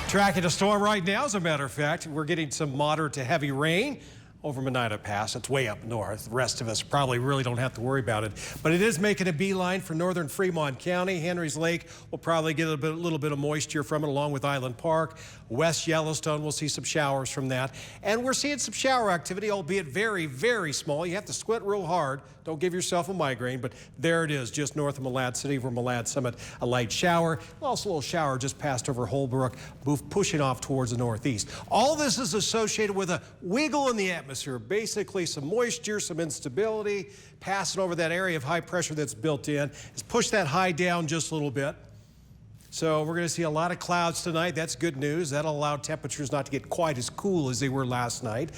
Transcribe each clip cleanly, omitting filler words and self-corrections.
Tracking a storm right now, as a matter of fact. We're getting some moderate to heavy rain over Medina Pass. It's way up north. The rest of us probably really don't have to worry about it. But it is making a beeline for northern Fremont County. Henry's Lake will probably get a little bit of moisture from it, along with Island Park. West Yellowstone will see some showers from that. And we're seeing some shower activity, albeit very, very small. You have to squint real hard. Don't give yourself a migraine, but there it is, just north of Malad City over Malad Summit, a light shower. Also a little shower just passed over Holbrook, pushing off towards the northeast. All this is associated with a wiggle in the atmosphere, basically some moisture, some instability, passing over that area of high pressure that's built in. It's pushed that high down just a little bit. So we're going to see a lot of clouds tonight. That's good news. That'll allow temperatures not to get quite as cool as they were last night.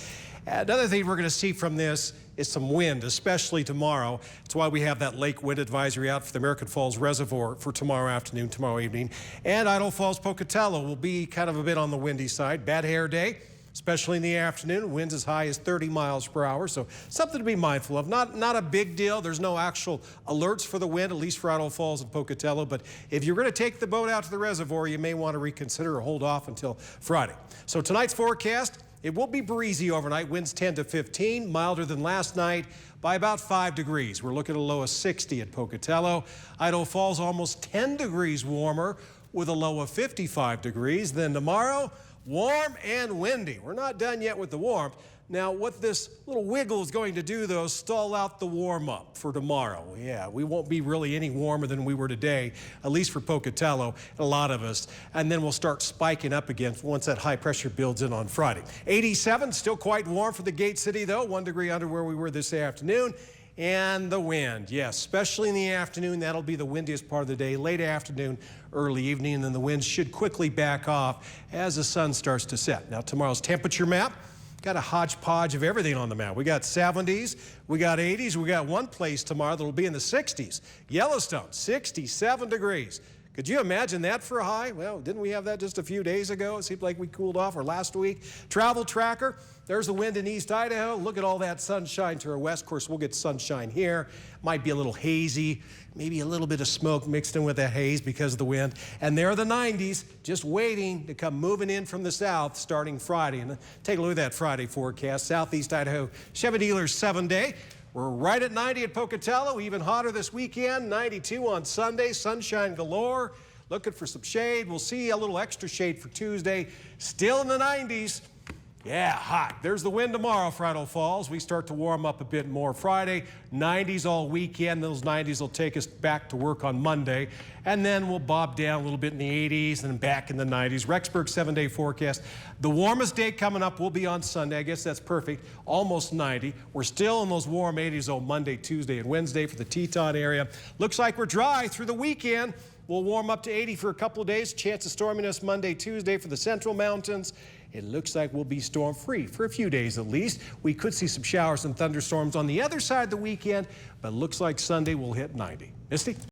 Another thing we're going to see from this is some wind, especially tomorrow. That's why we have that lake wind advisory out for the American Falls Reservoir for tomorrow afternoon, tomorrow evening. And Idaho Falls, Pocatello will be kind of a bit on the windy side. Bad hair day, especially in the afternoon. Winds as high as 30 miles per hour, so something to be mindful of. Not a big deal. There's no actual alerts for the wind, at least for Idaho Falls and Pocatello. But if you're going to take the boat out to the reservoir, you may want to reconsider or hold off until Friday. So tonight's forecast, it will be breezy overnight. Winds 10 to 15, milder than last night by about 5 degrees. We're looking at a low of 60 at Pocatello. Idaho Falls almost 10 degrees warmer with a low of 55 degrees. Then tomorrow, warm and windy. We're not done yet with the warmth. Now, what this little wiggle is going to do, though, is stall out the warm-up for tomorrow. Yeah, we won't be really any warmer than we were today, at least for Pocatello, a lot of us. And then we'll start spiking up again once that high pressure builds in on Friday. 87, still quite warm for the Gate City, though, 1 degree under where we were this afternoon. And the wind, yes, especially in the afternoon, that'll be the windiest part of the day. Late afternoon, early evening, and then the winds should quickly back off as the sun starts to set. Now, tomorrow's temperature map, got a hodgepodge of everything on the map. We got 70s, we got 80s, we got one place tomorrow that'll be in the 60s. Yellowstone, 67 degrees. Could you imagine that for a high? Well, didn't we have that just a few days ago? It seemed like we cooled off, or last week. Travel tracker, there's the wind in East Idaho. Look at all that sunshine to our west. Of course, we'll get sunshine here. Might be a little hazy, maybe a little bit of smoke mixed in with that haze because of the wind. And there are the 90s, just waiting to come moving in from the south starting Friday. And take a look at that Friday forecast. Southeast Idaho Chevy dealers 7-day. We're right at 90 at Pocatello, even hotter this weekend, 92 on Sunday, sunshine galore. Looking for some shade. We'll see a little extra shade for Tuesday. Still in the 90s. Yeah, hot. There's the wind tomorrow for Idaho Falls. We start to warm up a bit more Friday. 90s all weekend. Those 90s will take us back to work on Monday. And then we'll bob down a little bit in the 80s and then back in the 90s. Rexburg 7-day forecast. The warmest day coming up will be on Sunday. I guess that's perfect. Almost 90. We're still in those warm 80s on Monday, Tuesday, and Wednesday for the Teton area. Looks like we're dry through the weekend. We'll warm up to 80 for a couple of days. Chance of storminess Monday, Tuesday for the Central Mountains. It looks like we'll be storm-free for a few days at least. We could see some showers and thunderstorms on the other side of the weekend, but it looks like Sunday will hit 90. Misty?